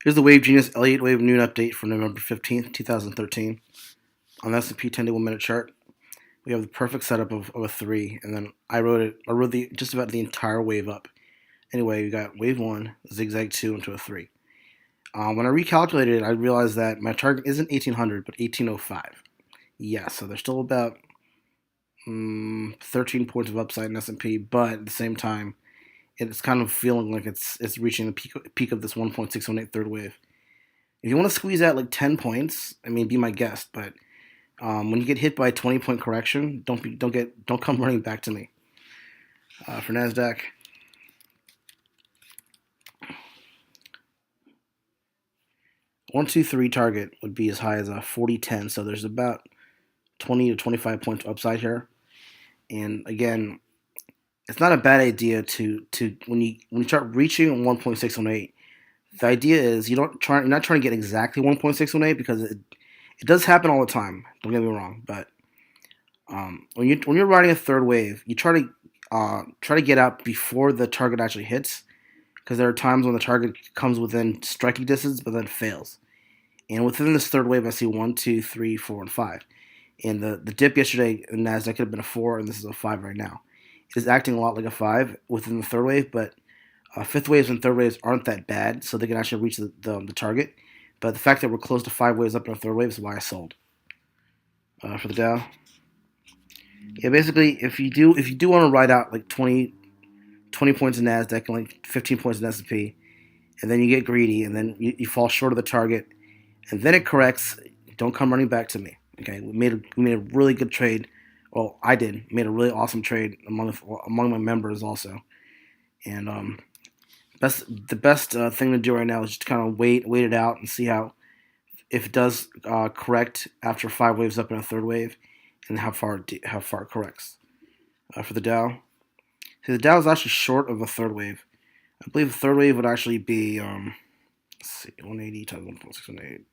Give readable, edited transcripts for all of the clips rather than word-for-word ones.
Here's the Wavegenius Elliott Wave Noon update for November 15th, 2013. On the S&P 10-day 1-minute chart, we have the perfect setup of a 3, and then I rode just about the entire wave up. Anyway, we got wave 1, zigzag 2 into a 3. When I recalculated it, I realized that my target isn't 1800, but 1805. Yeah, so there's still about 13 points of upside in S&P, but at the same time, it's kind of feeling like it's reaching the peak of this 1.618 third wave. If you want to squeeze out like 10 points, I mean, be my guest. But when you get hit by a 20-point correction, don't come running back to me. For Nasdaq, 123 target would be as high as a 40.10. So there's about 20 to 25 points upside here. And again, it's not a bad idea to when you start reaching 1.618. The idea is you're not trying to get exactly 1.618 because it does happen all the time. Don't get me wrong, but when you're riding a third wave, you try to get out before the target actually hits, because there are times when the target comes within striking distance but then fails. And within this third wave, I see 1, 2, 3, 4, and 5. And the dip yesterday in Nasdaq could have been a 4, and this is a 5 right now. It is acting a lot like a 5 within the third wave, but fifth waves and third waves aren't that bad, so they can actually reach the target. But the fact that we're close to 5 waves up in a third wave is why I sold. For the Dow, yeah, basically, if you do want to ride out like 20 points in Nasdaq and like 15 points in S&P, and then you get greedy, and then you fall short of the target, and then it corrects, don't come running back to me. Okay, we made a really good trade. Well, I did. Made a really awesome trade among my members also. And the best thing to do right now is just kind of wait it out and see if it does correct after 5 waves up in a third wave, and how far it corrects. For the Dow, see, the Dow is actually short of a third wave. I believe the third wave would actually be let's see, 180 times 1.618.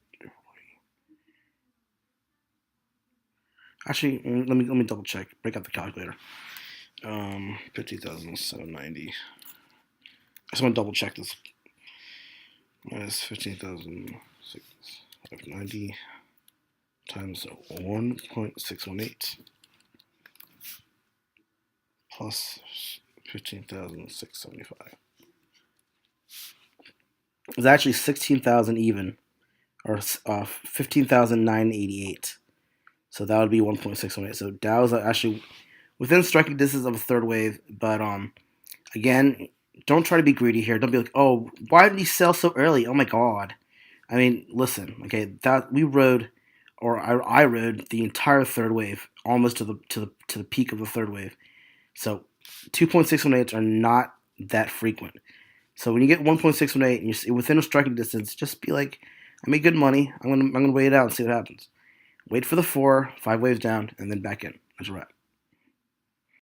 Actually, let me double check. Break out the calculator. 50,790. I just want to double check this. Minus 15,690 times 1.618 plus 15,675. It's actually 16,000 even, or 15,988. So that would be 1.618. So Dow is actually within striking distance of a third wave, but again, don't try to be greedy here. Don't be like, oh, why did he sell so early? Oh my God. I mean, listen, okay, that I rode the entire third wave, almost to the peak of the third wave. So 2.618s are not that frequent. So when you get 1.618 and you're within a striking distance, just be like, I made good money. I'm gonna wait it out and see what happens. Wait for the 4, 5 waves down, and then back in. That's a wrap.